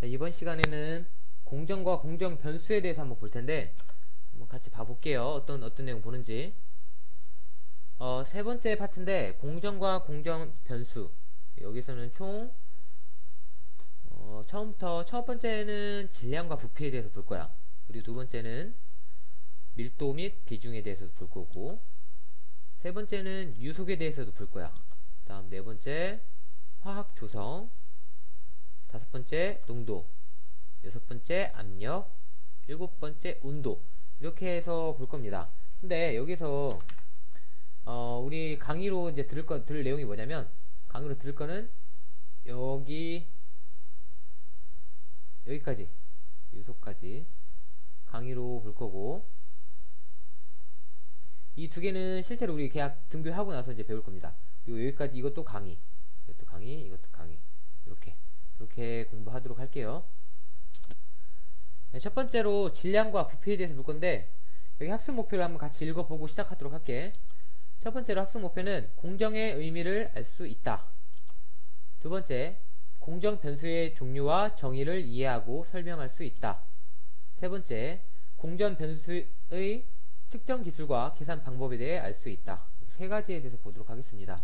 자, 이번 시간에는 공정과 공정 변수에 대해서 한번 볼 텐데, 한번 같이 봐볼게요. 어떤 내용 보는지. 세 번째 파트인데, 공정과 공정 변수. 여기서는 총, 처음부터 첫 번째는 질량과 부피에 대해서 볼 거야. 그리고 두 번째는 밀도 및 비중에 대해서도 볼 거고, 세 번째는 유속에 대해서도 볼 거야. 다음 네 번째, 화학 조성. 다섯 번째, 농도. 여섯 번째, 압력. 일곱 번째, 온도. 이렇게 해서 볼 겁니다. 근데 여기서 우리 강의로 이제 들을 내용이 뭐냐면, 강의로 들을 거는 여기까지, 유속까지 강의로 볼 거고, 이 두 개는 실제로 우리 계약 등교하고 나서 이제 배울 겁니다. 그리고 여기까지 이것도 강의, 이것도 강의, 이것도 강의. 이렇게 공부하도록 할게요. 네, 첫 번째로 질량과 부피에 대해서 볼 건데, 여기 학습 목표를 한번 같이 읽어보고 시작하도록 할게. 첫 번째로 학습 목표는 공정의 의미를 알 수 있다. 두 번째, 공정 변수의 종류와 정의를 이해하고 설명할 수 있다. 세 번째, 공정 변수의 측정 기술과 계산 방법에 대해 알 수 있다. 세 가지에 대해서 보도록 하겠습니다.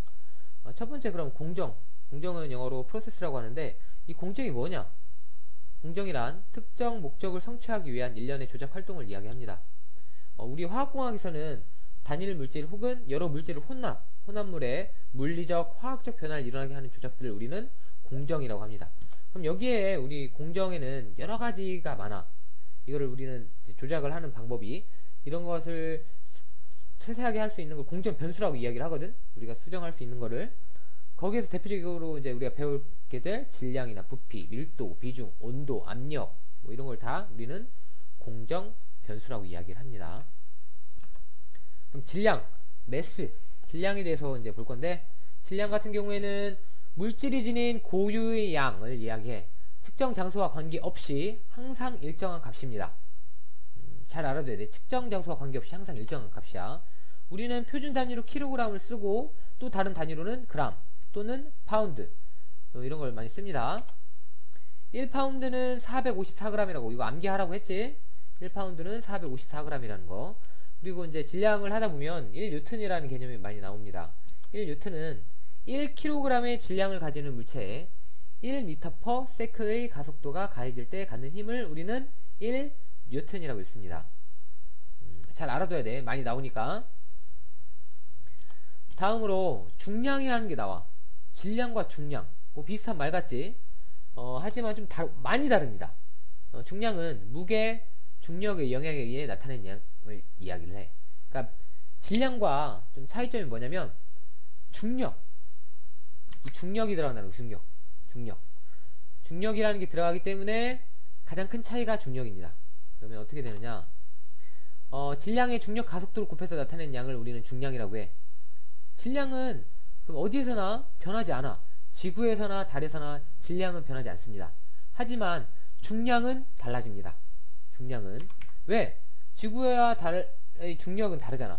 첫 번째, 그럼 공정은 영어로 프로세스라고 하는데, 이 공정이 뭐냐? 공정이란 특정 목적을 성취하기 위한 일련의 조작 활동을 이야기합니다. 우리 화학공학에서는 단일 물질 혹은 여러 물질을 혼합물에 물리적, 화학적 변화를 일어나게 하는 조작들을 우리는 공정이라고 합니다. 그럼 여기에 우리 공정에는 여러 가지가 많아. 이거를 우리는 조작을 하는 방법이, 이런 것을 세세하게 할 수 있는 걸 공정 변수라고 이야기를 하거든. 우리가 수정할 수 있는 거를. 거기에서 대표적으로 이제 우리가 배우게 될 질량이나 부피, 밀도, 비중, 온도, 압력, 뭐 이런 걸 다 우리는 공정 변수라고 이야기를 합니다. 그럼 질량, 질량에 대해서 이제 볼 건데, 질량 같은 경우에는 물질이 지닌 고유의 양을 이야기해. 측정 장소와 관계없이 항상 일정한 값입니다. 잘 알아둬야 돼. 측정 장소와 관계없이 항상 일정한 값이야. 우리는 표준 단위로 킬로그램을 쓰고, 또 다른 단위로는 그램 또는 파운드, 이런 걸 많이 씁니다. 1파운드는 454g이라고, 이거 암기하라고 했지. 1파운드는 454g이라는 거. 그리고 이제 질량을 하다 보면 1뉴턴이라는 개념이 많이 나옵니다. 1뉴턴은 1kg의 질량을 가지는 물체에 1m/s의 가속도가 가해질 때 갖는 힘을 우리는 1뉴턴이라고 읽습니다. 잘 알아둬야 돼. 많이 나오니까. 다음으로 중량이라는 게 나와. 질량과 중량, 뭐 비슷한 말 같지? 하지만 좀 많이 다릅니다. 중량은 무게, 중력의 영향에 의해 나타낸 양을 이야기를 해. 그러니까 질량과 좀 차이점이 뭐냐면, 이 중력이 들어간다는 거. 중력이라는 게 들어가기 때문에 가장 큰 차이가 중력입니다. 그러면 어떻게 되느냐? 질량의 중력 가속도를 곱해서 나타낸 양을 우리는 중량이라고 해. 질량은 그럼 어디에서나 변하지 않아. 지구에서나 달에서나 질량은 변하지 않습니다. 하지만 중량은 달라집니다. 중량은 왜? 지구와 달의 중력은 다르잖아.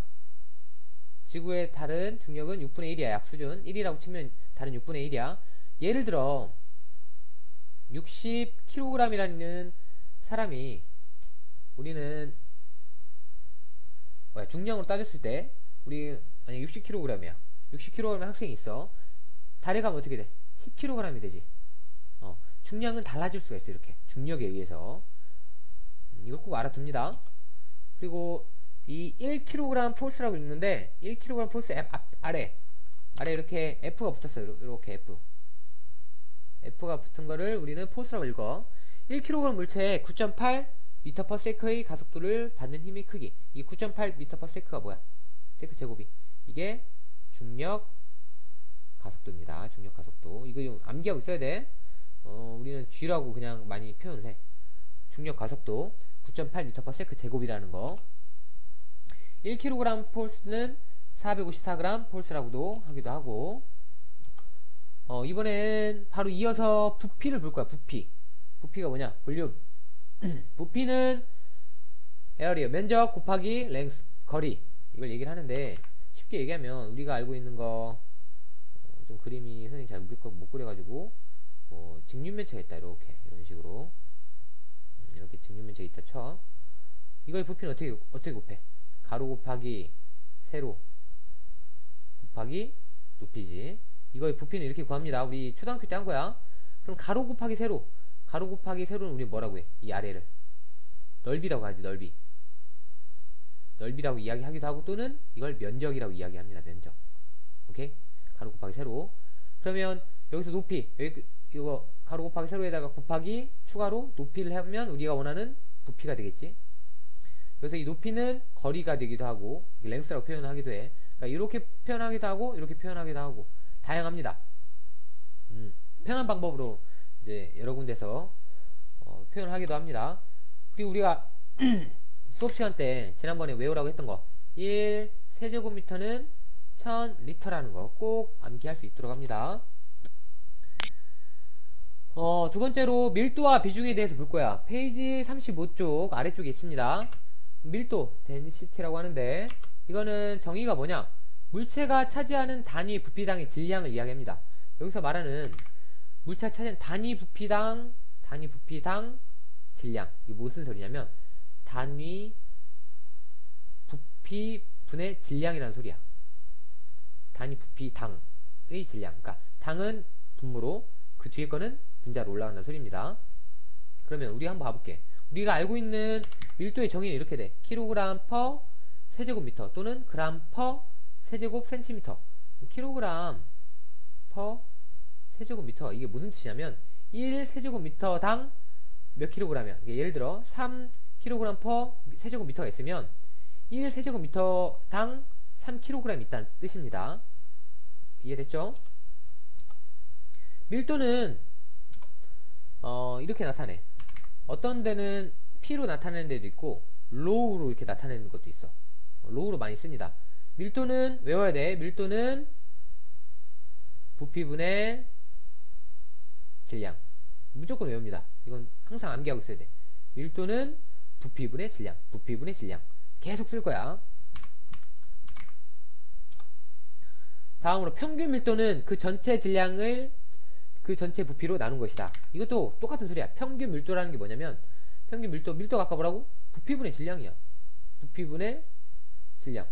지구의 달은 중력은 6분의 1이야. 약수준 1이라고 치면 달은 6분의 1이야. 예를 들어 60kg이라는 사람이, 우리는 중량으로 따졌을 때 우리 만약 60kg이야. 60kg 학생이 있어. 달에 가면 어떻게 돼? 10kg이 되지. 중량은 달라질 수가 있어. 이렇게 중력에 의해서. 이걸 꼭 알아둡니다. 그리고 이 1kg 폴스라고 읽는데, 1kg 폴스 아래 이렇게 F가 붙었어. 이렇게 F가 붙은 거를 우리는 폴스라고 읽어. 1kg 물체에 9.8 m/s의 가속도를 받는 힘의 크기. 이 9.8 m/s가 뭐야? 세크 제곱이. 이게 중력 가속도입니다. 중력 가속도. 이거 좀 암기하고 있어야 돼. 우리는 G라고 그냥 많이 표현을 해. 중력 가속도 9.8 m/s 제곱이라는 거. 1kg 폴스는 454g 폴스라고도 하기도 하고. 이번엔 바로 이어서 부피를 볼 거야. 부피가 뭐냐? 볼륨. 부피는 에어리어, 면적 곱하기 랭스, 거리. 이걸 얘기를 하는데, 쉽게 얘기하면 우리가 알고 있는 거, 좀 그림이 선생님이 잘 못 그려가지고, 뭐 직육면체가 있다, 이런 식으로 이렇게 직육면적이 있다 쳐. 이거의 부피는 어떻게 곱해? 가로 곱하기 세로 곱하기 높이지. 이거의 부피는 이렇게 구합니다. 우리 초등학교 때 한 거야. 그럼 가로 곱하기 세로, 가로 곱하기 세로는 우리 뭐라고 해? 이 아래를 넓이라고 하지. 넓이라고 이야기하기도 하고, 또는 이걸 면적이라고 이야기합니다. 면적. 오케이? 가로 곱하기 세로. 그러면 여기서 높이, 이거 가로 곱하기 세로에다가 곱하기 추가로 높이를 하면 우리가 원하는 부피가 되겠지. 그래서 이 높이는 거리가 되기도 하고 랭스라고 표현하기도 해. 그러니까 이렇게 표현하기도 하고 이렇게 표현하기도 하고 다양합니다. 표현한 방법으로 이제 여러 군데서 표현하기도 합니다. 그리고 우리가 수업 시간 때 지난번에 외우라고 했던 거 1 세제곱미터는 1000리터라는 거 꼭 암기할 수 있도록 합니다. 두 번째로 밀도와 비중에 대해서 볼 거야. 페이지 35쪽 아래쪽에 있습니다. 밀도, density라고 하는데 이거는 정의가 뭐냐? 물체가 차지하는 단위 부피당의 질량을 이야기합니다. 여기서 말하는 물체가 차지하는 단위 부피당 질량, 이게 무슨 소리냐면 단위 부피 분의 질량이라는 소리야. 단위 부피당의 질량. 그러니까 당은 분모로 그 뒤에 거는 분자로 올라간다는 소리입니다. 그러면 우리 한번 봐볼게. 우리가 알고 있는 밀도의 정의는 이렇게 돼. 킬로그램 퍼 세제곱미터 또는 그램 퍼 세제곱 센티미터. 킬로그램 퍼 세제곱미터, 이게 무슨 뜻이냐면 1 세제곱미터당 몇 킬로그램이야. 예를 들어 3kg 퍼 세제곱미터가 있으면 1 세제곱미터당 3kg 있다는 뜻입니다. 이해됐죠? 밀도는 이렇게 나타내. 어떤 데는 P로 나타내는 데도 있고 로우로 이렇게 나타내는 것도 있어. 로우로 많이 씁니다. 밀도는 외워야 돼. 밀도는 부피분의 질량. 무조건 외웁니다. 이건 항상 암기하고 있어야 돼. 밀도는 부피분의 질량, 부피분의 질량. 계속 쓸 거야. 다음으로 평균 밀도는 그 전체 질량을 그 전체 부피로 나눈 것이다. 이것도 똑같은 소리야. 평균 밀도라는 게 뭐냐면 평균 밀도가 아까 뭐라고? 부피분의 질량이야. 부피분의 질량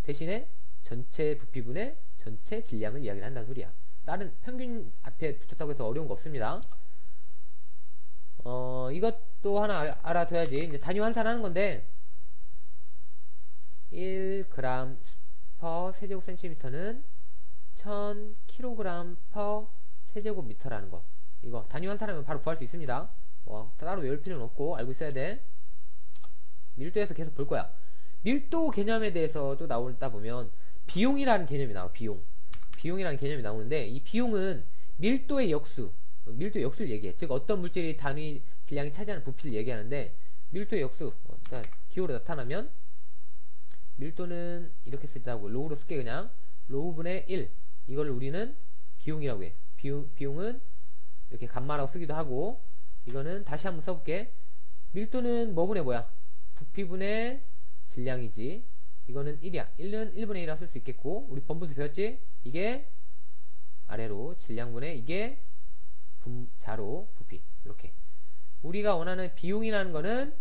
대신에 전체 부피분의 전체 질량을 이야기를 한다는 소리야. 다른 평균 앞에 붙였다고 해서 어려운 거 없습니다. 이것도 하나 알아둬야지. 이제 단위 환산하는 건데 1g per 세제곱 센티미터는 1000kg per 세제곱미터라는 거. 이거 단위 환산하면 바로 구할 수 있습니다. 따로 외울 필요는 없고 알고 있어야 돼. 밀도에서 계속 볼 거야. 밀도 개념에 대해서 또 나오다 보면 비용이라는 개념이 나와. 비용이라는 개념이 나오는데 이 비용은 밀도의 밀도의 역수를 얘기해. 즉 어떤 물질이 단위 질량이 차지하는 부피를 얘기하는데 밀도의 역수, 그러니까 기호로 나타나면 밀도는 이렇게 쓰자고 로우로 쓸게. 그냥 로우분의 1, 이걸 우리는 비용이라고 해. 비용은 이렇게 감마라고 쓰기도 하고, 이거는 다시 한번 써볼게. 밀도는 뭐분의 뭐야? 부피분의 질량이지. 이거는 1이야. 1은 1분의 1이라 쓸 수 있겠고, 우리 번분수 배웠지? 이게 아래로 질량분의 이게 분자로 부피. 이렇게 우리가 원하는 비용이라는 거는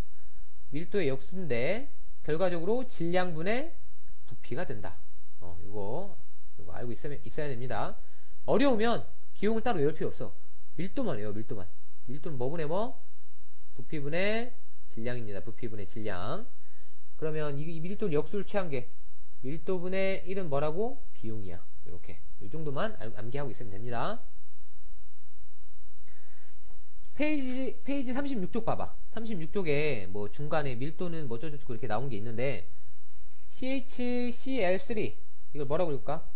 밀도의 역수인데 결과적으로 질량분의 부피가 된다. 이거 알고 있어야 됩니다. 어려우면 비용은 따로 외울 필요 없어. 밀도만 외워. 밀도는 뭐분의 뭐? 부피분의 질량입니다. 부피분의 질량. 그러면 이 밀도 역수를 취한 게 밀도분의 1은 뭐라고? 비용이야. 이렇게 이 정도만 암기하고 있으면 됩니다. 페이지 36쪽 봐봐. 36쪽에 뭐 중간에 밀도는 뭐 어쩌고저쩌고 이렇게 나온 게 있는데 CHCl3 이걸 뭐라고 읽을까?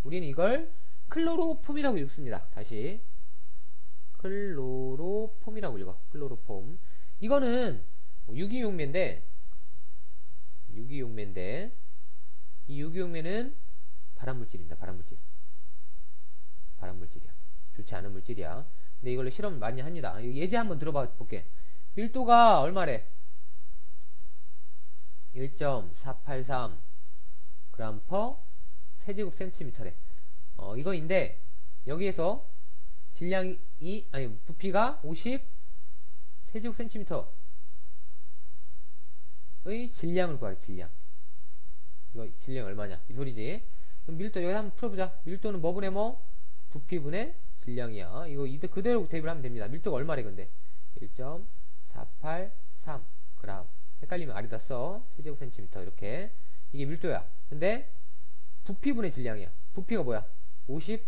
우리는 이걸 클로로폼이라고 읽습니다. 다시 클로로폼이라고 읽어. 클로로폼. 이거는 유기용매인데 이 유기용매는 발암물질입니다. 발암물질이야. 좋지 않은 물질이야. 근데 이걸로 실험 많이 합니다. 예제 한번 들어봐 볼게. 밀도가 얼마래? 1.483 g per 세제곱 센티미터래. 이거인데 여기에서 질량이 부피가 50 세제곱센티미터의 질량을 구하래. 질량. 이거 질량 얼마냐 이 소리지. 그럼 밀도 여기 한번 풀어보자. 밀도는 뭐분의 뭐? 부피분의 질량이야. 이거 그대로 대입을 하면 됩니다. 밀도가 얼마래 근데? 1.483 그램. 헷갈리면 R에다 써. 세제곱센티미터 이렇게. 이게 밀도야. 근데 부피분의 질량이야. 부피가 뭐야? 50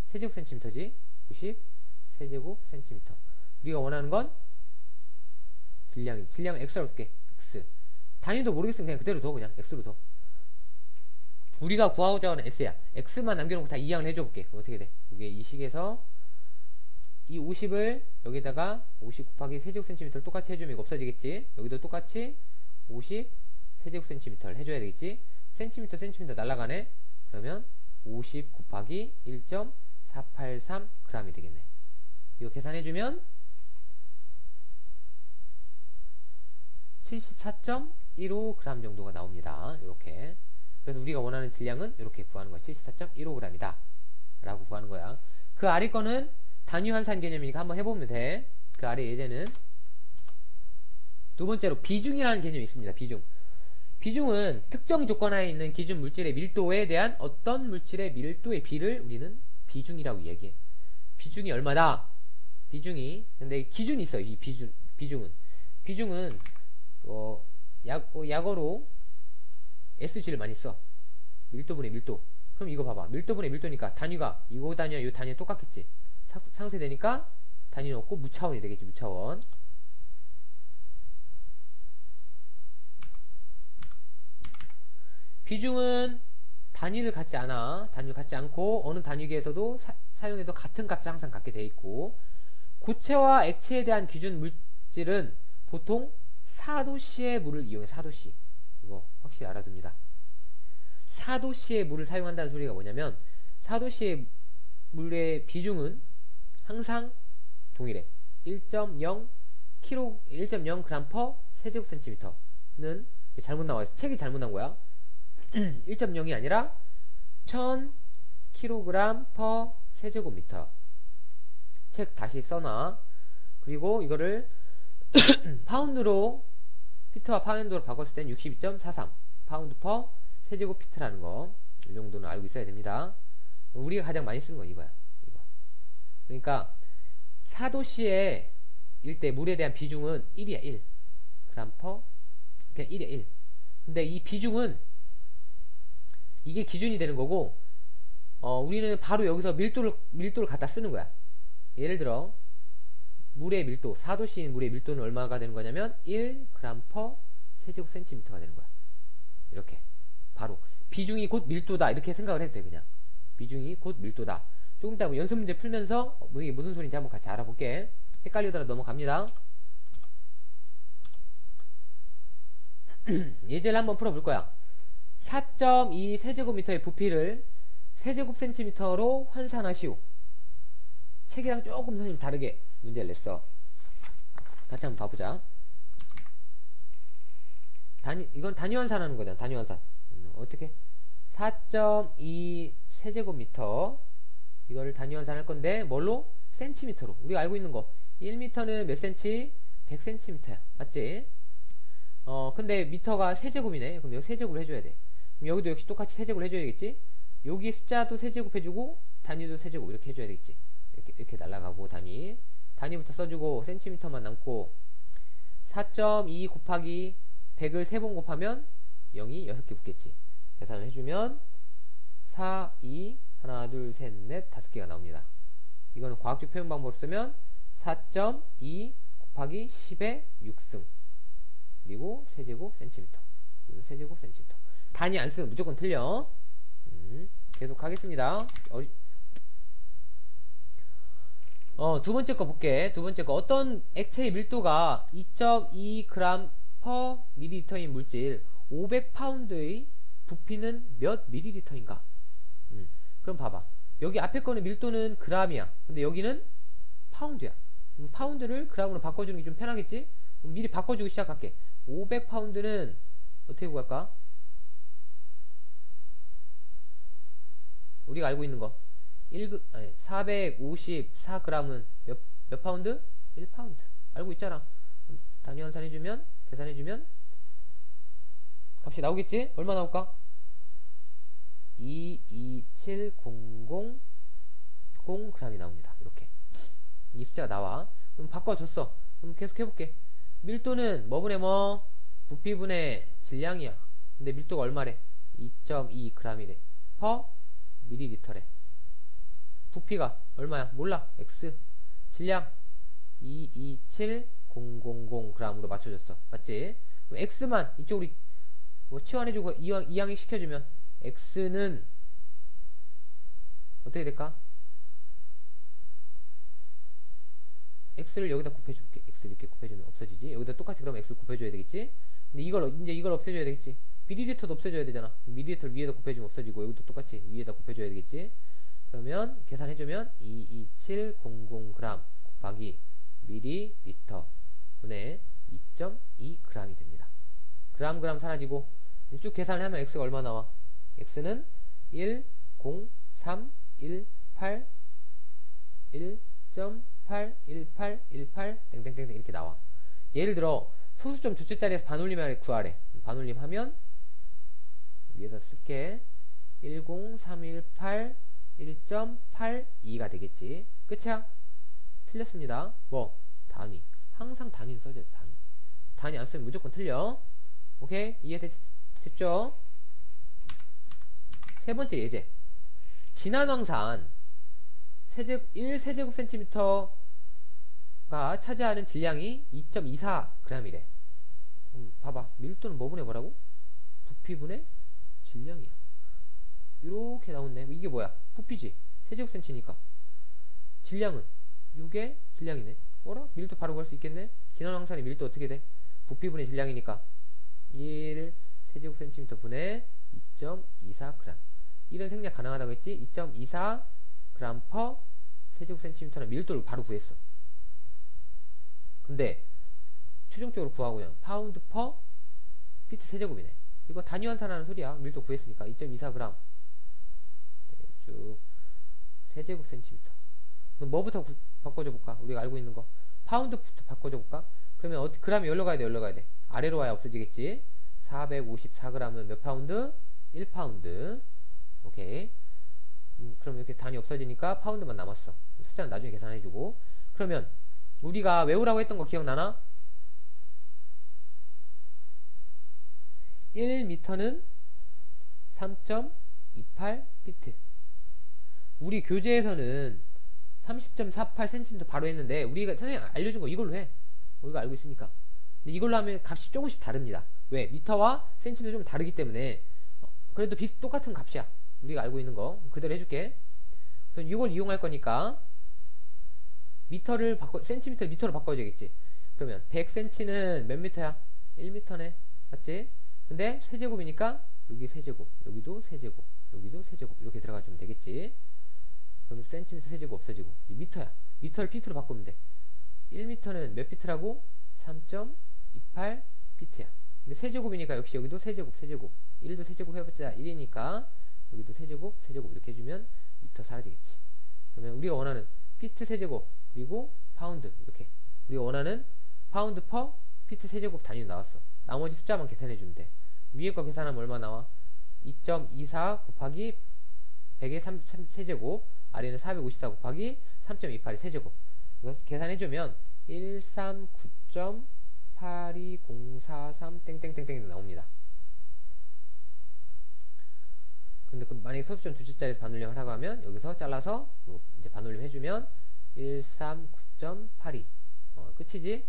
세제곱센티미터지. 50 세제곱센티미터. 우리가 원하는 건 질량이지. 질량은 X라고 쓸게. X. 단위도 모르겠으면 그냥 그대로 둬. 그냥 X로 둬. 우리가 구하고자 하는 S야. X만 남겨놓고 다 이항을 해줘볼게. 그럼 어떻게 돼? 이게 이 식에서 이 50을 여기다가 50 곱하기 세제곱센티미터를 똑같이 해주면 이거 없어지겠지. 여기도 똑같이 50 세제곱센티미터를 해줘야 되겠지. 센티미터 날라가네. 그러면 50 곱하기 1.483 g이 되겠네. 이거 계산해주면 74.15 g 정도가 나옵니다. 이렇게. 그래서 우리가 원하는 질량은 이렇게 구하는 거야. 74.15 g이다 라고 구하는 거야. 그 아래 거는 단위 환산 개념이니까 한번 해보면 돼. 그 아래 예제는 두 번째로 비중이라는 개념이 있습니다. 비중은 특정 조건 하에 있는 기준 물질의 밀도에 대한 어떤 물질의 밀도의 비를 우리는 비중이라고 얘기해. 비중이 얼마다? 비중이. 근데 기준이 있어요. 이 비중은 약어로 SG를 많이 써. 밀도분의 밀도. 그럼 이거 봐봐. 밀도분의 밀도니까 단위가 이거 단위와 이 단위 똑같겠지. 상쇄되니까 단위는 없고 무차원이 되겠지. 무차원. 비중은 단위를 갖지 않아. 단위를 갖지 않고 어느 단위계에서도 사용해도 같은 값을 항상 갖게 돼 있고, 고체와 액체에 대한 기준 물질은 보통 4도씨의 물을 이용해. 4도씨. 이거 확실히 알아둡니다. 4도씨의 물을 사용한다는 소리가 뭐냐면 4도씨의 물의 비중은 항상 동일해. 1.0 g per 세제곱센티미터는 잘못 나와요. 책이 잘못 나온 거야. 1.0이 아니라 1000 kg per 세제곱미터. 책 다시 써놔. 그리고 이거를 파운드로, 피트와 파운드로 바꿨을 땐 62.43 파운드 퍼 세제곱피트라는 거, 이 정도는 알고 있어야 됩니다. 우리가 가장 많이 쓰는 거 이거야. 이거. 그러니까 4도씨의 일대 물에 대한 비중은 1이야. 1 그램 퍼, 그냥 1이야. 1. 근데 이 비중은 이게 기준이 되는 거고, 우리는 바로 여기서 밀도를 갖다 쓰는 거야. 예를 들어 물의 밀도, 4도씨인 물의 밀도는 얼마가 되는 거냐면 1 g per 세제곱센티미터가 되는 거야. 이렇게 바로 비중이 곧 밀도다 이렇게 생각을 해도 돼. 그냥 비중이 곧 밀도다. 조금 이따 연습 문제 풀면서 이게 무슨 소리인지 한번 같이 알아볼게. 헷갈리더라도 넘어갑니다. 예제를 한번 풀어볼 거야. 4.2 세제곱미터의 부피를 세제곱센티미터로 환산하시오. 책이랑 조금 선생님 다르게 문제를 냈어. 같이 한번 봐보자. 이건 단위 환산하는 거잖아. 단위 환산. 어떻게? 4.2 세제곱미터 이거를 단위 환산할 건데 뭘로? 센티미터로. 우리가 알고 있는 거 1m는 몇 센치? 100cm야. 맞지? 근데 미터가 세제곱이네. 그럼 여기 세제곱을 해줘야 돼. 그럼 여기도 역시 똑같이 세제곱을 해줘야겠지? 여기 숫자도 세제곱 해주고 단위도 세제곱 이렇게 해줘야 되겠지. 이렇게 날아가고 단위부터 써주고 센티미터만 남고 4.2 곱하기 100을 3번 곱하면 0이 6개 붙겠지. 계산을 해주면 4, 2, 하나, 둘, 셋, 넷, 5개가 나옵니다. 이거는 과학적 표현 방법을 쓰면 4.2 곱하기 10의 6승 그리고 세제곱 센티미터 그리고 세제곱 센티미터. 단위 안 쓰면 무조건 틀려. 계속 하겠습니다. 두 번째 거 볼게. 두 번째 거, 어떤 액체의 밀도가 2.2 g per ml인 물질 500파운드의 부피는 몇 ml인가? 그럼 봐봐. 여기 앞에 거는 밀도는 g이야. 근데 여기는 파운드야. 파운드를 g으로 바꿔주는 게 좀 편하겠지? 미리 바꿔주고 시작할게. 500파운드는 어떻게 구할까? 우리가 알고 있는 거 454g은 몇 파운드? 1파운드. 알고 있잖아. 단위 환산해주면, 계산해주면, 값이 나오겠지? 얼마 나올까? 227000g이 나옵니다. 이렇게. 이 숫자가 나와. 그럼 바꿔줬어. 그럼 계속 해볼게. 밀도는 뭐분의 뭐? 부피분의 질량이야. 근데 밀도가 얼마래? 2.2g이래. 퍼 밀리리터래. 부피가 얼마야? 몰라. X. 질량 227000g으로 맞춰줬어. 맞지? 그럼 X만 이쪽으로 뭐 치환해주고 이항이 시켜주면 X는 어떻게 될까? X를 여기다 곱해줄게. X를 이렇게 곱해주면 없어지지. 여기다 똑같이 그럼 X를 곱해줘야 되겠지. 근데 이걸 없애줘야 되겠지. 밀리리터도 없애줘야 되잖아. 밀리리터를 위에다 곱해주면 없어지고, 여기도 똑같이 위에다 곱해줘야 되겠지. 그러면 계산해주면 22700g 곱하기 밀리리터 분의 2.2g이 됩니다. 그램 사라지고 쭉 계산을 하면 X가 얼마 나와? X는 10318 1.81818 땡땡땡땡 이렇게 나와. 예를 들어 소수점 두 자리에서 반올림을 구하래. 반올림 하면 위에다 쓸게. 10318 1.82가 되겠지. 끝이야? 틀렸습니다. 뭐? 단위. 항상 단위는 써줘야 돼. 단위 안 쓰면 무조건 틀려. 오케이? 이해됐죠? 세 번째 예제. 진한황산 1세제곱센티미터가 차지하는 질량이 2.24g이래. 봐봐. 밀도는 뭐분의 뭐라고? 부피분의 질량이야. 이렇게 나오네. 이게 뭐야? 부피지. 세제곱센치니까. 질량은 이게 질량이네. 뭐라? 밀도 바로 구할 수 있겠네. 진한황산의 밀도 어떻게 돼? 부피분의 질량이니까 1 세제곱센티미터 분의 2.24g. 이런 생략 가능하다고 했지? 2.24g per 세제곱센티미터는 밀도를 바로 구했어. 근데 최종적으로 구하고 그냥 파운드 per 피트 세제곱이네. 이거 단위 환산하는 소리야. 밀도 구했으니까 2.24g 쭉 세제곱센티미터. 그럼 뭐부터 바꿔줘 볼까? 우리가 알고 있는 거 파운드부터 바꿔줘 볼까? 그러면 그램이 열로 가야 돼? 아래로 와야 없어지겠지. 454g은 몇 파운드? 1파운드. 오케이. 그럼 이렇게 단위 없어지니까 파운드만 남았어. 숫자는 나중에 계산해주고. 그러면 우리가 외우라고 했던 거 기억나나? 1m는 3.28피트. 우리 교재에서는 30.48cm 바로 했는데 우리가 선생님 알려준 거 이걸로 해. 우리가 알고 있으니까. 근데 이걸로 하면 값이 조금씩 다릅니다. 왜? 미터와 센티미터 좀 다르기 때문에 그래도 똑같은 값이야. 우리가 알고 있는 거 그대로 해줄게. 그래서 이걸 이용할 거니까 센티미터를 미터로 바꿔줘야겠지. 그러면 100cm는 몇 미터야? 1미터네. 맞지? 근데 세제곱이니까 여기 세제곱, 여기도 세제곱, 여기도 세제곱 이렇게 들어가주면 되겠지. 그러면 센티미터 세제곱 없어지고 이제 미터야. 미터를 피트로 바꾸면 돼. 1미터는 몇 피트라고? 3.28 피트야. 근데 세제곱이니까 역시 여기도 세제곱 1도 세제곱 해봤자 1이니까 여기도 세제곱 이렇게 해주면 미터 사라지겠지. 그러면 우리가 원하는 피트 세제곱 그리고 파운드 이렇게 우리가 원하는 파운드 퍼 피트 세제곱 단위로 나왔어. 나머지 숫자만 계산해주면 돼. 위에 거 계산하면 얼마 나와? 2.24 곱하기 100의 3세제곱 아래는 454 곱하기 3.28의 세제곱. 이거 계산해주면 139.82043 땡땡땡땡 나옵니다. 근데 만약에 소수점 두 줄짜리에서 반올림 하라고 하면 여기서 잘라서 이제 반올림 해주면 139.82 끝이지?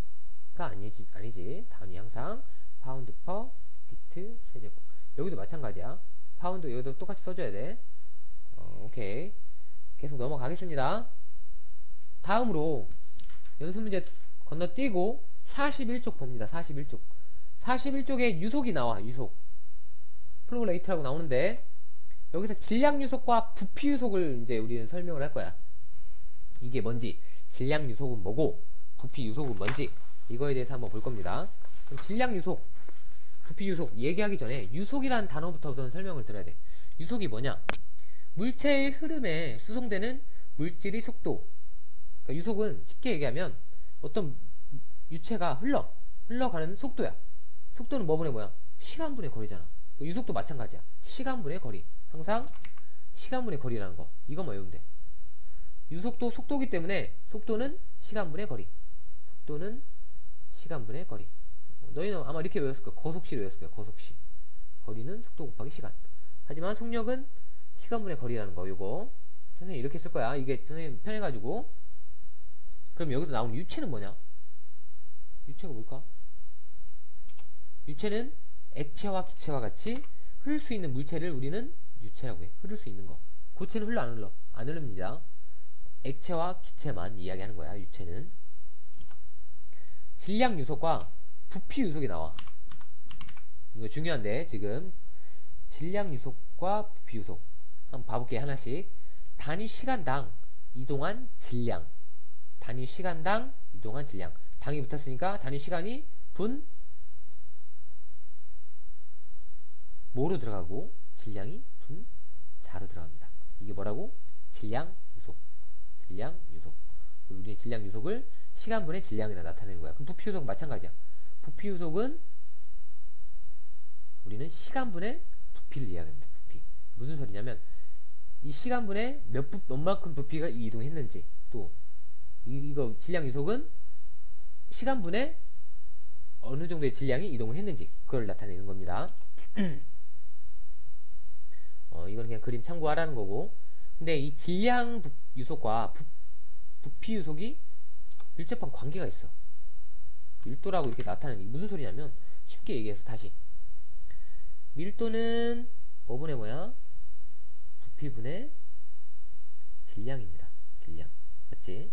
가 아니지. 단위 항상 파운드 퍼 피트 세제곱. 여기도 마찬가지야. 파운드 여기도 똑같이 써줘야 돼. 오케이. 계속 넘어가겠습니다. 다음으로 연습문제 건너뛰고 41쪽 봅니다. 41쪽. 41쪽에 유속이 나와. 유속. 플로레이트라고 나오는데 여기서 질량 유속과 부피 유속을 이제 우리는 설명을 할 거야. 이게 뭔지, 질량 유속은 뭐고 부피 유속은 뭔지 이거에 대해서 한번 볼 겁니다. 그럼 질량 유속, 부피 유속 얘기하기 전에 유속이라는 단어부터 우선 설명을 드려야 돼. 유속이 뭐냐? 물체의 흐름에 수송되는 물질의 속도. 그러니까 유속은 쉽게 얘기하면 어떤 유체가 흘러가는 속도야. 속도는 뭐분의 뭐야? 시간분의 거리잖아. 유속도 마찬가지야. 시간분의 거리. 항상 시간분의 거리라는 거. 이것만 외우면 돼. 유속도 속도기 때문에 속도는 시간분의 거리. 속도는 시간분의 거리. 너희는 아마 이렇게 외웠을 거야. 거속시로 외웠을 거야. 거속시. 거리는 속도 곱하기 시간. 하지만 속력은 시간분의 거리라는 거. 요거 선생님 이렇게 쓸 거야. 이게 선생님 편해가지고. 그럼 여기서 나오는 유체는 뭐냐? 유체가 뭘까? 유체는 액체와 기체와 같이 흐를 수 있는 물체를 우리는 유체라고 해. 흐를 수 있는 거. 고체는 흘러 안 흘러? 안 흐릅니다. 액체와 기체만 이야기하는 거야. 유체는. 질량 유속과 부피 유속이 나와. 이거 중요한데 지금 질량 유속과 부피 유속 한번 봐볼게요. 하나씩. 단위 시간당 이동한 질량. 단위 시간당 이동한 질량. 당이 붙었으니까 단위 시간이 분 뭐로 들어가고 질량이 분 자로 들어갑니다. 이게 뭐라고? 질량 유속. 질량 유속. 우리는 질량 유속을 시간분의 질량이라 나타내는 거야. 그럼 부피 유속은 마찬가지야. 부피 유속은 우리는 시간분의 부피를 이야기합니다. 부피. 무슨 소리냐면 이 시간분의 몇만큼 부피가 이동했는지, 또 이거 질량 유속은 시간분의 어느 정도의 질량이 이동을 했는지 그걸 나타내는 겁니다. 이건 그냥 그림 참고하라는 거고. 근데 이 질량 유속과 부피 유속이 밀접한 관계가 있어. 밀도라고 이렇게 나타내는 게 무슨 소리냐면, 쉽게 얘기해서 다시 밀도는 뭐분의 뭐야? 부피분의 질량입니다. 질량. 맞지?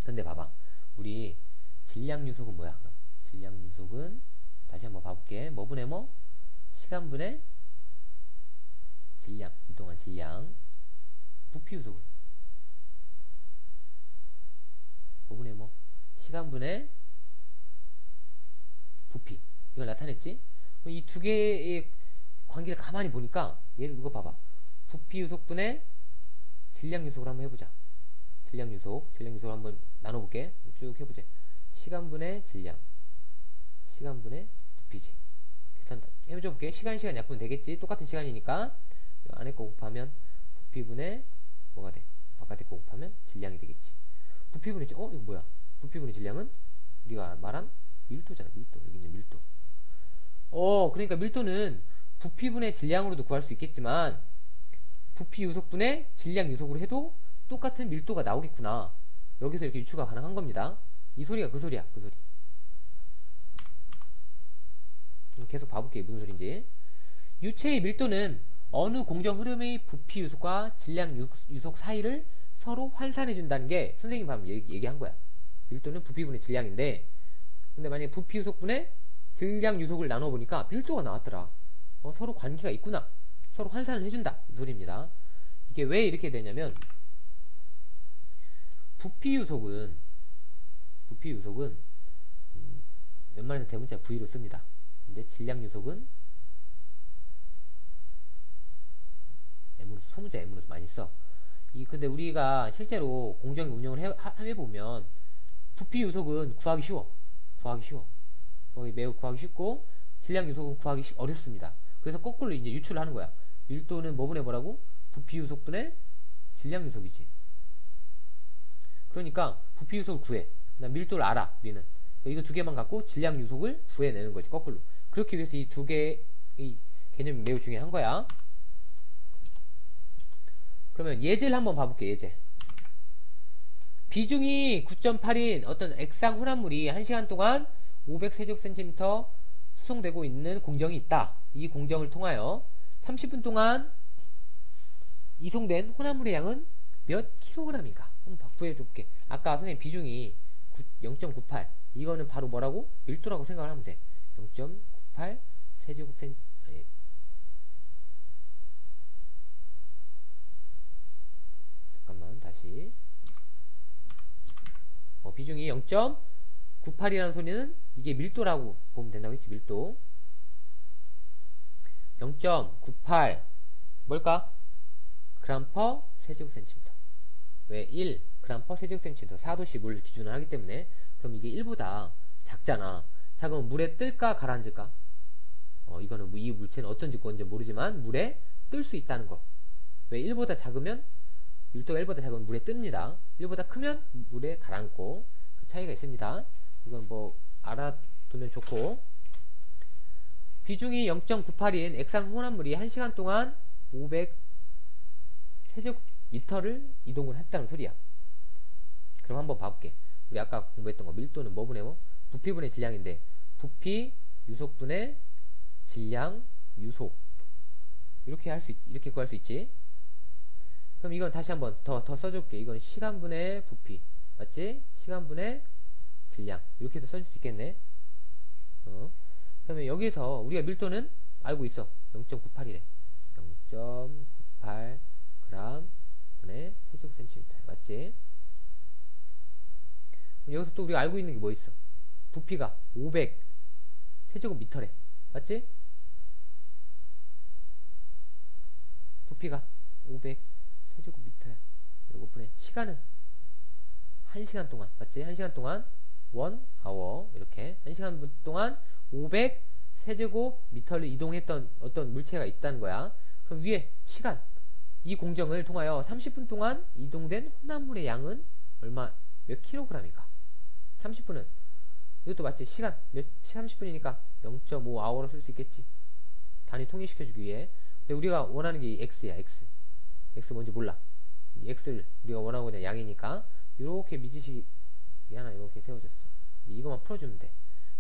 근데 봐봐, 우리 질량 유속은 뭐야? 그럼 질량 유속은 다시 한번 봐볼게. 뭐분의 뭐? 시간분의 질량, 이동한 질량. 부피 유속은 뭐분의 뭐? 시간분의 부피. 이걸 나타냈지? 이 두 개의 관계를 가만히 보니까, 얘를 이거 봐봐. 부피 유속분의 질량 유속을 한번 해보자. 질량 유속을 한번 나눠볼게. 쭉 해보자. 시간분의 질량, 시간분의 부피지. 계산 해줘볼게. 시간 약분 되겠지? 똑같은 시간이니까 안에 거 곱하면 부피분의 뭐가 돼? 바깥에 거 곱하면 질량이 되겠지. 부피분의 이거 뭐야? 부피분의 질량은 우리가 말한 밀도잖아. 밀도. 여기 있는 밀도. 그러니까 밀도는 부피분의 질량으로도 구할 수 있겠지만 부피 유속분의 질량 유속으로 해도 똑같은 밀도가 나오겠구나. 여기서 이렇게 유추가 가능한 겁니다. 이 소리가 그 소리야. 그 소리. 계속 봐볼게요. 무슨 소리인지. 유체의 밀도는 어느 공정 흐름의 부피 유속과 질량 유속 사이를 서로 환산해 준다는 게 선생님 방금 얘기한 거야. 밀도는 부피분의 질량인데, 근데 만약에 부피 유속분의 질량 유속을 나눠보니까 밀도가 나왔더라. 서로 관계가 있구나. 서로 환산을 해준다. 이 소리입니다. 이게 왜 이렇게 되냐면, 부피 유속은 웬만해서 대문자 V로 씁니다. 근데 질량 유속은 M으로, 소문자 M으로 많이 써. 근데 우리가 실제로 공정 운영을 해보면 부피 유속은 구하기 쉬워. 매우 구하기 쉽고, 질량 유속은 구하기 어렵습니다. 그래서 거꾸로 이제 유출을 하는 거야. 밀도는 뭐분의 뭐라고? 부피 유속분의 질량 유속이지. 그러니까 부피 유속을 구해. 밀도를 알아. 우리는 이거 두 개만 갖고 질량 유속을 구해내는 거지. 거꾸로. 그렇기 위해서 이 두 개의 개념이 매우 중요한 거야. 그러면 예제를 한번 봐볼게. 예제. 비중이 9.8인 어떤 액상 혼합물이 1시간 동안 500세제곱cm 수송되고 있는 공정이 있다. 이 공정을 통하여 30분 동안 이송된 혼합물의 양은 몇 킬로그램인가? 한번 구해줄게. 아까 선생님 비중이 0.98. 이거는 바로 뭐라고? 밀도라고 생각을 하면 돼. 0.98 세제곱cm. 잠깐만 다시. 비중이 0.98이라는 소리는 이게 밀도라고 보면 된다고 했지. 밀도 0.98 뭘까? 그램 퍼 세제곱센티미터. 왜? 1 그램 퍼 세제곱센티미터 4도씩을 기준으로 하기 때문에. 그럼 이게 1보다 작잖아. 자, 그럼 물에 뜰까 가라앉을까? 이거는 이 물체는 어떤 건지 모르지만 물에 뜰 수 있다는 거. 왜? 1보다 작으면, 밀도가 1보다 작으면 물에 뜹니다. 1보다 크면 물에 가라앉고. 그 차이가 있습니다. 이건 뭐 알아두면 좋고. 비중이 0.98인 액상 혼합물이 1시간 동안 500 세제곱미터를 이동을 했다는 소리야. 그럼 한번 봐볼게. 우리 아까 공부했던 거 밀도는 뭐분의 뭐? 부피분의 질량인데, 부피 유속분의 질량 유속, 이렇게 구할 수 있지. 그럼 이건 다시 한번 더 써줄게. 이건 시간분의 부피, 맞지? 시간분의 질량, 이렇게도 써줄 수 있겠네. 그러면 여기서 우리가 밀도는 알고 있어. 0.98이래 0.98 그램 분의 세제곱센티미터, 맞지? 여기서 또 우리가 알고 있는 게 뭐 있어? 부피가 500 세제곱미터래, 맞지? 부피가 500 세제곱미터야. 이거 분의 시간은 1시간 동안, 맞지? 1시간 동안 1 hour, 이렇게 1시간 동안 500 세제곱미터를 이동했던 어떤 물체가 있다는 거야. 그럼 위에 시간, 이 공정을 통하여 30분 동안 이동된 혼합물의 양은 몇 킬로그램일까? 30분은 이것도 맞지? 시간 30분이니까 0.5 hour로 쓸 수 있겠지. 단위 통일시켜주기 위해. 근데 우리가 원하는 게 x야. x 뭔지 몰라. 이 x를 우리가 원하고 그냥 양이니까 이렇게 미지식이 하나 이렇게 세워졌어. 이것만 풀어주면 돼.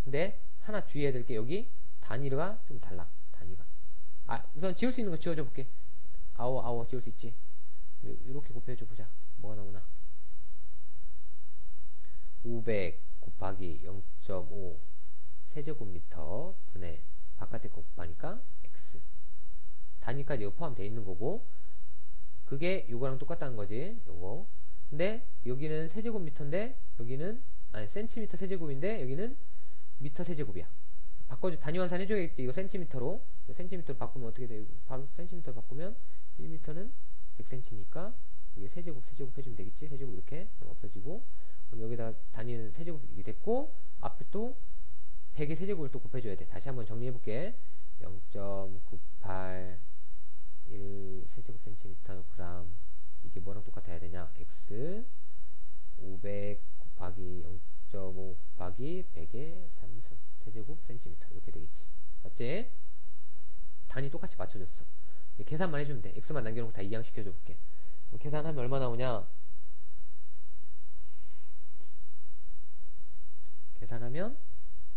근데 하나 주의해야 될 게, 여기 단위가 좀 달라. 단위가. 우선 지울 수 있는 거 지워줘 볼게. 아워 지울 수 있지. 이렇게 곱해줘 보자. 뭐가 나오나. 500 곱하기 0.5 세제곱미터 분의 바깥에 거 곱하니까 x. 단위까지 이거 포함되어 있는 거고, 그게 요거랑 똑같다는 거지. 요거. 근데 여기는 세제곱미터인데, 여기는 센티미터 세제곱인데, 여기는 미터 세제곱이야. 단위 환산 해줘야겠지. 이거 센티미터로. 센티미터로 바꾸면 어떻게 돼? 바로 센티미터로 바꾸면 1미터는 100cm니까 이게 세제곱 해주면 되겠지. 세제곱 이렇게 없어지고, 그럼 여기다 단위는 세제곱이 됐고, 앞에 또 100의 세제곱을 또 곱해줘야 돼. 다시 한번 정리해볼게. 0.98 1 세제곱 센티미터 그램, 이게 뭐랑 똑같아야 되냐? x 500 곱하기 0.5 곱하기 100의 3승 세제곱 센티미터, 이렇게 되겠지. 맞지? 단위 똑같이 맞춰줬어. 계산만 해주면 돼. x만 남겨놓고 다 이항시켜줘 볼게. 계산하면 얼마 나오냐? 계산하면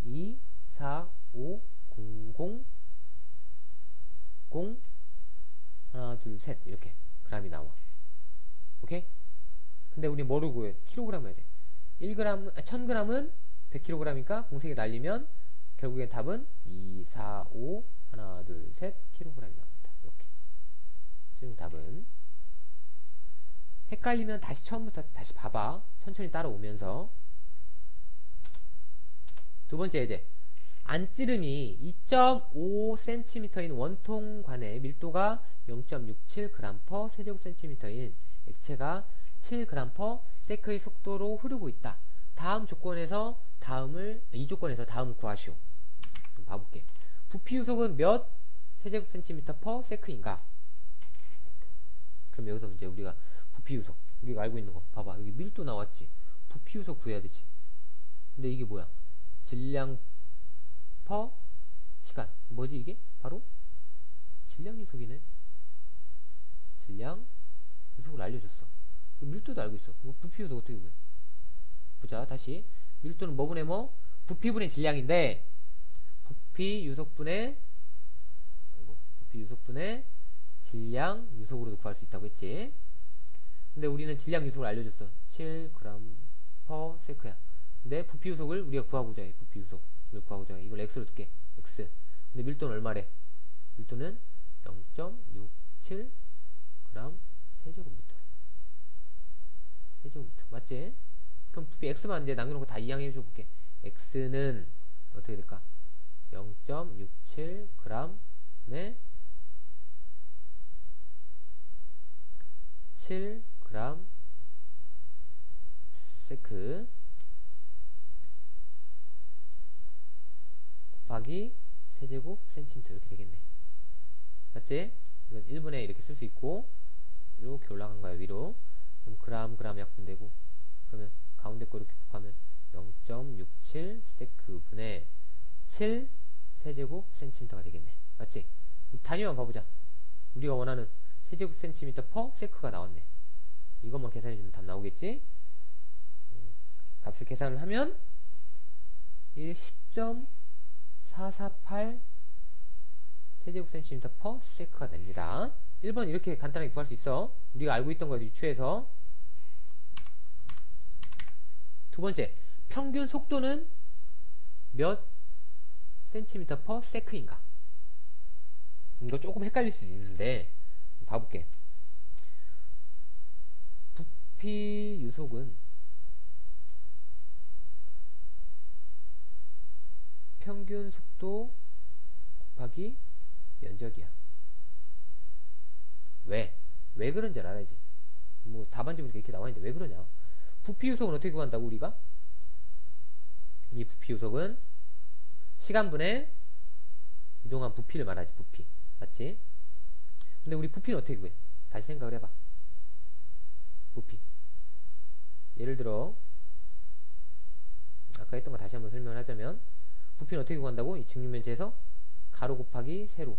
2, 4, 5, 0, 0, 0, 하나, 둘, 셋, 이렇게 그램이 나와. 오케이? 근데 우리 뭐로 구해? 킬로그램 해야 돼. 1g, 1000g은 100kg이니까 공색에 날리면 결국엔 답은 2, 4, 5, 하나, 둘, 셋 킬로그램이 나옵니다. 이렇게. 지금 답은. 헷갈리면 다시 처음부터 다시 봐봐. 천천히 따라오면서. 두 번째 예제. 안찌름이 2.5cm인 원통관의 밀도가 0.67g per 세제곱센티미터인 액체가 7g per sec의 속도로 흐르고 있다. 이 조건에서 다음 구하시오. 봐볼게. 부피 유속은 몇 세제곱센티미터 per sec인가? 그럼 여기서 이제 우리가 부피 유속, 우리가 알고 있는 거 봐봐. 여기 밀도 나왔지. 부피 유속 구해야 되지. 근데 이게 뭐야? 질량 퍼 시간. 뭐지 이게? 바로 질량 유속이네. 질량 유속을 알려줬어. 밀도도 알고 있어. 뭐 부피 유속 어떻게 구해? 보자. 다시. 밀도는 뭐분의 뭐? 부피분의 질량인데, 부피 유속분의 질량 유속으로도 구할 수 있다고 했지. 근데 우리는 질량 유속을 알려줬어. 7g per sec야. 근데 부피 유속을 우리가 구하고자 해. 부피 유속을 구하고자 해. 이걸 x로 둘게. x. 근데 밀도는 얼마래? 밀도는 0.67g 세제곱미터. 세제곱미터. 맞지? 그럼 부피 x만 이제 남겨놓고 다 이항해줘 볼게. x는 어떻게 될까? 0.67g의 0.7g 세크 곱하기 세제곱 센티미터 이렇게 되겠네. 맞지? 이건 1분에 이렇게 쓸 수 있고 이렇게 올라간 거야 위로. 그럼 그램 약분되고, 그러면 가운데 거 이렇게 곱하면 0.67 세크 분의 7 세제곱 센티미터가 되겠네. 맞지? 단위만 봐보자. 우리가 원하는 세제곱 센티미터 퍼 세크가 나왔네. 이것만 계산해주면 답 나오겠지? 값을 계산을 하면 10.448 세제곱 센티미터 퍼 세크가 됩니다. 1번 이렇게 간단하게 구할 수 있어. 우리가 알고 있던 것을 유추해서. 두 번째, 평균 속도는 몇 센티미터 퍼 세크인가? 이거 조금 헷갈릴 수도 있는데 봐볼게. 부피 유속은 평균 속도 곱하기 면적이야. 왜 그런지 알아야지. 뭐 답안지 보니까 이렇게 나와있는데 왜 그러냐. 부피 유속은 어떻게 구한다고 우리가? 이 부피 유속은 시간분의 이동한 부피를 말하지. 부피 맞지? 근데 우리 부피는 어떻게 구해? 다시 생각을 해봐. 부피 예를 들어 아까 했던 거 다시 한번 설명을 하자면, 부피는 어떻게 구한다고? 이 직육면체에서 가로 곱하기 세로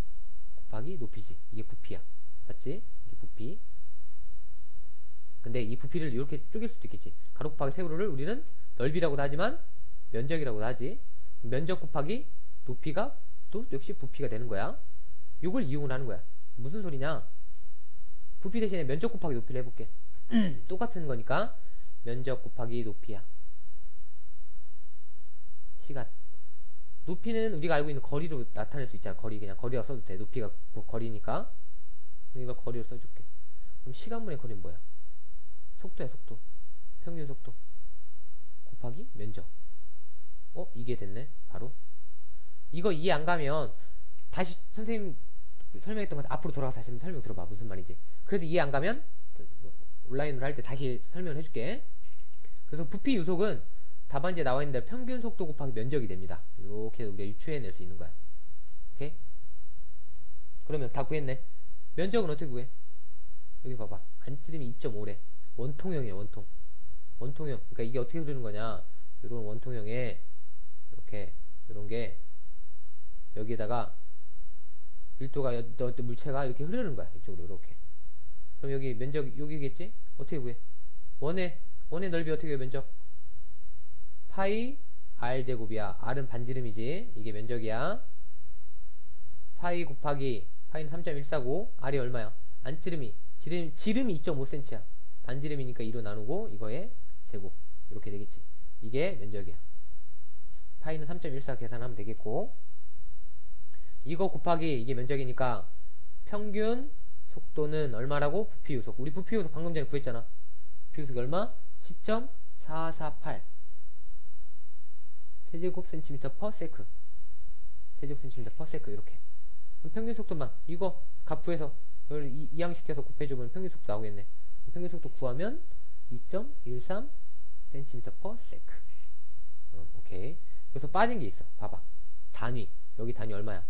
곱하기 높이지. 이게 부피야. 맞지? 이게 부피. 근데 이 부피를 이렇게 쪼갤 수도 있겠지. 가로 곱하기 세로를 우리는 넓이라고도 하지만 면적이라고도 하지. 면적 곱하기 높이가 또 역시 부피가 되는 거야. 요걸 이용을 하는 거야. 무슨 소리냐? 부피 대신에 면적 곱하기 높이를 해볼게. 똑같은 거니까 면적 곱하기 높이야. 시간. 높이는 우리가 알고 있는 거리로 나타낼 수 있잖아. 거리, 그냥 거리라고 써도 돼. 높이가 거리니까 이걸 거리로 써줄게. 그럼 시간분의 거리는 뭐야? 속도야. 속도. 평균 속도 곱하기 면적. 이게 됐네. 바로 이거 이해 안 가면 다시 선생님 설명했던 거 앞으로 돌아가서 다시 한번 설명 들어봐. 무슨 말인지. 그래도 이해 안 가면 온라인으로 할 때 다시 설명을 해줄게. 그래서 부피 유속은 답안지에 나와 있는 대로 평균 속도 곱하기 면적이 됩니다. 이렇게 우리가 유추해낼 수 있는 거야. 오케이? 그러면 다 구했네. 면적은 어떻게 구해? 여기 봐봐. 안찌름이 2.5래. 원통형이야. 원통형. 그러니까 이게 어떻게 흐르는 거냐? 이런 원통형에 이렇게 이런 게 여기에다가 밀도가 어떤 물체가 이렇게 흐르는 거야. 이쪽으로 이렇게. 그럼 여기 면적 여기겠지? 어떻게 구해? 원의 넓이 어떻게 구해? 면적 파이 r 제곱이야. r은 반지름이지. 이게 면적이야. 파이 곱하기 파이는 3.149, r이 얼마야? 안지름이 지름이 2.5cm야. 반지름이니까 2로 나누고 이거에 제곱 이렇게 되겠지. 이게 면적이야. 파이는 3.14 계산하면 되겠고, 이거 곱하기 이게 면적이니까 평균 속도는 얼마라고? 부피 유속. 우리 부피 유속 방금 전에 구했잖아. 부피 유속이 얼마? 10.448 세제곱 센티미터 퍼 세크. 세제곱 센티미터 퍼 세크. 이렇게. 그럼 평균 속도만 이거 값 구해서 이걸 이항시켜서 곱해주면 평균 속도 나오겠네. 평균 속도 구하면 2.13 센티미터 퍼 세크. 오케이. 여기서 빠진 게 있어. 봐봐. 단위. 여기 단위 얼마야?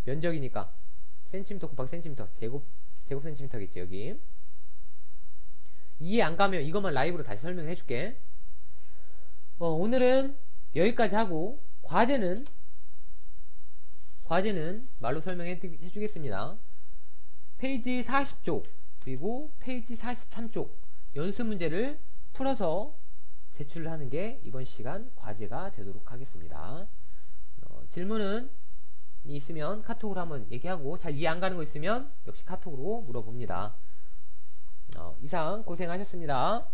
면적이니까 센티미터 곱하기 센티미터 제곱 센티미터겠지. 여기 이해 안 가면 이것만 라이브로 다시 설명해 줄게. 오늘은 여기까지 하고 과제는 말로 설명해 주겠습니다. 페이지 40쪽 그리고 페이지 43쪽 연습 문제를 풀어서 제출을 하는 게 이번 시간 과제가 되도록 하겠습니다. 질문은 있으면 카톡으로 한번 얘기하고, 잘 이해 안 가는 거 있으면 역시 카톡으로 물어봅니다. 이상 고생하셨습니다.